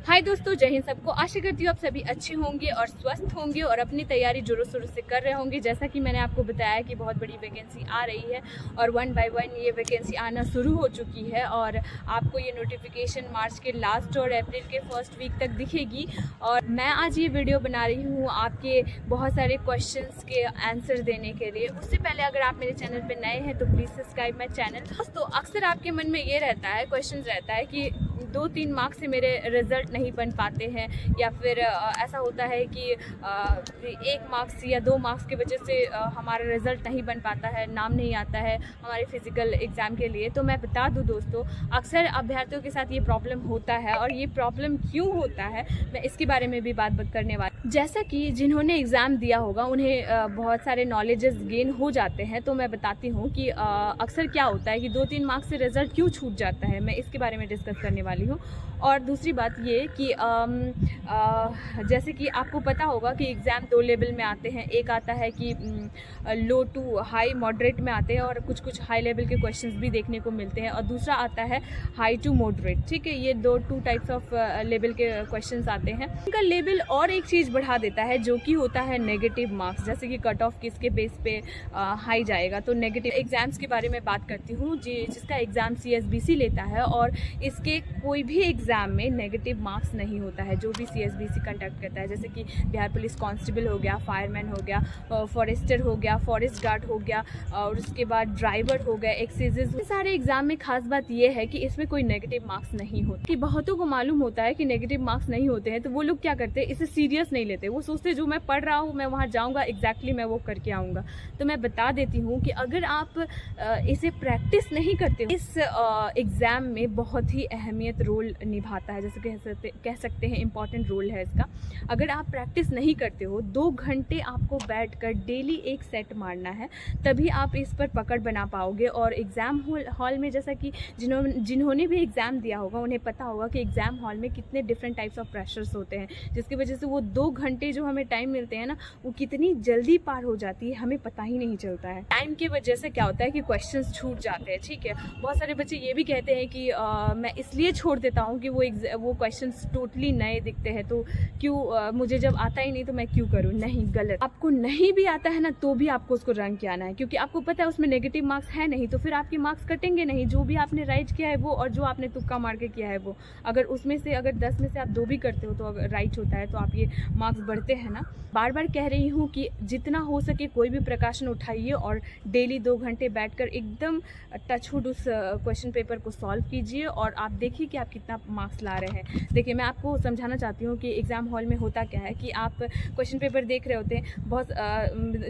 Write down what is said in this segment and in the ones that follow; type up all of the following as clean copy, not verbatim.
हाय दोस्तों, जय हिंद सबको। आशा करती हूँ आप सभी अच्छे होंगे और स्वस्थ होंगे और अपनी तैयारी जोरों शोरों से कर रहे होंगे। जैसा कि मैंने आपको बताया कि बहुत बड़ी वैकेंसी आ रही है और 1 बाय 1 ये वैकेंसी आना शुरू हो चुकी है और आपको ये नोटिफिकेशन मार्च के लास्ट और अप्रैल के फर्स्ट वीक तक दिखेगी। और मैं आज ये वीडियो बना रही हूँ आपके बहुत सारे क्वेश्चंस के आंसर देने के लिए। उससे पहले अगर आप मेरे चैनल पर नए हैं तो प्लीज़ सब्सक्राइब माई चैनल। दोस्तों, अक्सर आपके मन में ये रहता है, क्वेश्चन रहता है कि 2-3 मार्क्स से मेरे रिजल्ट नहीं बन पाते हैं, या फिर ऐसा होता है कि 1 मार्क्स या 2 मार्क्स की वजह से हमारा रिजल्ट नहीं बन पाता है, नाम नहीं आता है हमारे फिजिकल एग्ज़ाम के लिए। तो मैं बता दूं दोस्तों, अक्सर अभ्यर्थियों के साथ ये प्रॉब्लम होता है और ये प्रॉब्लम क्यों होता है मैं इसके बारे में भी बात करने वाली। जैसा कि जिन्होंने एग्ज़ाम दिया होगा उन्हें बहुत सारे नॉलेजेस गेन हो जाते हैं, तो मैं बताती हूँ कि अक्सर क्या होता है कि 2-3 मार्क्स से रिजल्ट क्यों छूट जाता है, मैं इसके बारे में डिस्कस करने वाली हूँ। और दूसरी बात ये कि जैसे कि आपको पता होगा कि एग्ज़ाम 2 लेवल में आते हैं। एक आता है कि लो टू हाई मॉडरेट में आते हैं और कुछ हाई लेवल के क्वेश्चंस भी देखने को मिलते हैं, और दूसरा आता है हाई टू मॉडरेट। ठीक है, ये 2 टाइप्स ऑफ लेवल के क्वेश्चंस आते हैं। इनका लेवल और एक चीज़ बढ़ा देता है जो कि होता है नेगेटिव मार्क्स। जैसे कि कट ऑफ किसके बेस पे हाई जाएगा, तो नेगेटिव एग्जाम्स के बारे में बात करती हूँ जिसका एग्ज़ाम CSBC लेता है, और इसके कोई भी एग्ज़ाम में नेगेटिव मार्क्स नहीं होता है जो भी CSBC कंडक्ट करता है। जैसे कि बिहार पुलिस कांस्टेबल हो गया, फायरमैन हो गया, फॉरेस्टर हो गया, फॉरेस्ट गार्ड हो गया, और उसके बाद ड्राइवर हो गया, एक्साइजेज। सारे एग्जाम में खास बात यह है कि इसमें कोई नेगेटिव मार्क्स नहीं होते। कि बहुतों को मालूम होता है कि नेगेटिव मार्क्स नहीं होते हैं, तो वो लोग क्या करते हैं, इसे सीरियस नहीं लेते। वो सोचते जो मैं पढ़ रहा हूँ मैं वहाँ जाऊँगा, एग्जैक्टली मैं वो करके आऊँगा। तो मैं बता देती हूँ कि अगर आप इसे प्रैक्टिस नहीं करते, इस एग्ज़ाम में बहुत ही अहमियत रोल निभाता है। जैसे कह सकते हैं इम्पॉर्टेंट रोल है इसका। अगर आप प्रैक्टिस नहीं करते हो, 2 घंटे आपको बैठकर डेली एक सेट मारना है, तभी आप इस पर पकड़ बना पाओगे। और एग्ज़ाम हॉल में, जैसा कि जिन्होंने भी एग्ज़ाम दिया होगा उन्हें पता होगा कि एग्ज़ाम हॉल में कितने डिफरेंट टाइप्स ऑफ प्रेशर्स होते हैं, जिसकी वजह से वो 2 घंटे जो हमें टाइम मिलते हैं ना, वो कितनी जल्दी पार हो जाती है हमें पता ही नहीं चलता है। टाइम की वजह से क्या होता है कि क्वेश्चंस छूट जाते हैं। ठीक है, बहुत सारे बच्चे ये भी कहते हैं कि मैं इसलिए छोड़ देता हूँ कि वो क्वेश्चंस टोटली नए दिखते हैं, तो क्यों मुझे जब आता ही नहीं तो मैं क्यों करूँ। नहीं, गलत। आपको नहीं भी आता है ना तो भी आपको उसको रंग के आना है, क्योंकि आपको पता है उसमें नेगेटिव मार्क्स है नहीं, तो फिर आपके मार्क्स कटेंगे नहीं। जो भी आपने राइट किया है वो, और जो आपने तुक्का मार के किया है वो, अगर उसमें से अगर 10 में से आप 2 भी करते हो तो अगर राइट होता है तो आप ये मार्क्स बढ़ते हैं ना। बार बार कह रही हूँ कि जितना हो सके कोई भी प्रिकॉशन उठाइए और डेली 2 घंटे बैठकर एकदम टचवुड उस क्वेश्चन पेपर को सॉल्व कीजिए, और आप देखिए कि आप कितना मार्क्स ला रहे हैं। देखिए, मैं आपको समझाना चाहती हूँ कि एग्ज़ाम हॉल में होता क्या है कि आप क्वेश्चन पेपर देख रहे होते हैं, बहुत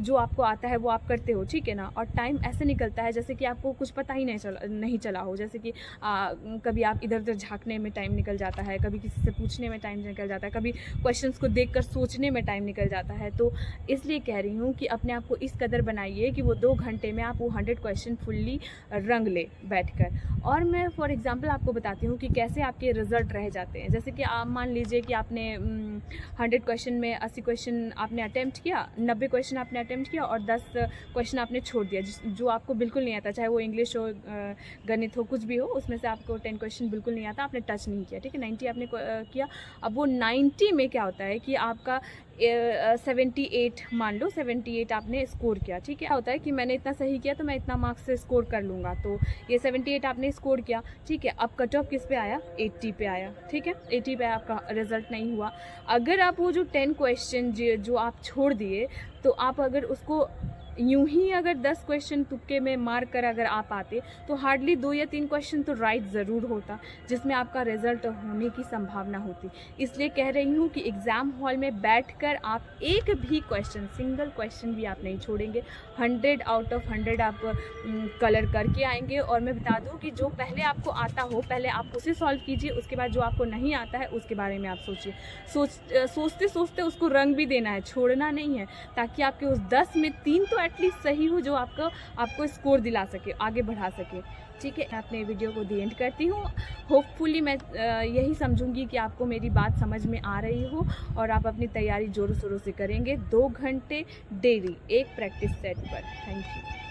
जो आपको आता है वो आप करते हो, ठीक है ना, और टाइम ऐसे निकलता है जैसे कि आपको कुछ पता ही नहीं चला हो। जैसे कि कभी आप इधर उधर झाँकने में टाइम निकल जाता है, कभी किसी से पूछने में टाइम निकल जाता है, कभी क्वेश्चंस को देखकर सोचने में टाइम निकल जाता है। तो इसलिए कह रही हूँ कि अपने आप को इस कदर बनाइए कि वो 2 घंटे में आप वो 100 क्वेश्चन फुल्ली रंग ले बैठकर। और मैं फॉर एग्जांपल आपको बताती हूँ कि कैसे आपके रिजल्ट रह जाते हैं। जैसे कि आप मान लीजिए कि आपने 100 क्वेश्चन में 80 क्वेश्चन आपने अटैम्प्ट किया, 90 क्वेश्चन आपने अटैम्प्ट किया और 10 क्वेश्चन आपने छोड़ दिया जो आपको बिल्कुल नहीं आता, चाहे वो इंग्लिश हो, गणित हो, कुछ भी हो, उसमें से आपको 10 क्वेश्चन बिल्कुल नहीं आता, आपने टच नहीं किया। ठीक है, 90 आपने किया। अब वो 90 में क्या होता है कि आपका 78 मान लो, 78 आपने स्कोर किया। ठीक है, होता है कि मैंने इतना सही किया तो मैं इतना मार्क्स से स्कोर कर लूँगा, तो ये 78 आपने स्कोर किया। ठीक है, अब कट ऑफ किस पे आया, 80 पे आया। ठीक है, 80 पे आपका रिजल्ट नहीं हुआ। अगर आप वो जो 10 क्वेश्चन जो आप छोड़ दिए, तो आप अगर उसको यूं ही अगर 10 क्वेश्चन तुक्के में मार कर अगर आप आते तो हार्डली 2 या 3 क्वेश्चन तो राइट ज़रूर होता, जिसमें आपका रिजल्ट होने की संभावना होती। इसलिए कह रही हूँ कि एग्ज़ाम हॉल में बैठकर आप एक भी क्वेश्चन, सिंगल क्वेश्चन भी आप नहीं छोड़ेंगे। 100 आउट ऑफ 100 आप कलर करके आएंगे। और मैं बता दूँ कि जो पहले आपको आता हो पहले आप उसे सॉल्व कीजिए, उसके बाद जो आपको नहीं आता है उसके बारे में आप सोचिए। सोचते सोचते उसको रंग भी देना है, छोड़ना नहीं है, ताकि आपके उस 10 में 3 तो एटलीस्ट सही हो जो आपको स्कोर दिला सके, आगे बढ़ा सके। ठीक है, मैं अपने वीडियो को दी एंड करती हूँ। होपफुली मैं यही समझूंगी कि आपको मेरी बात समझ में आ रही हो और आप अपनी तैयारी जोरों शोरों से करेंगे 2 घंटे डेली एक प्रैक्टिस सेट पर। Thank you.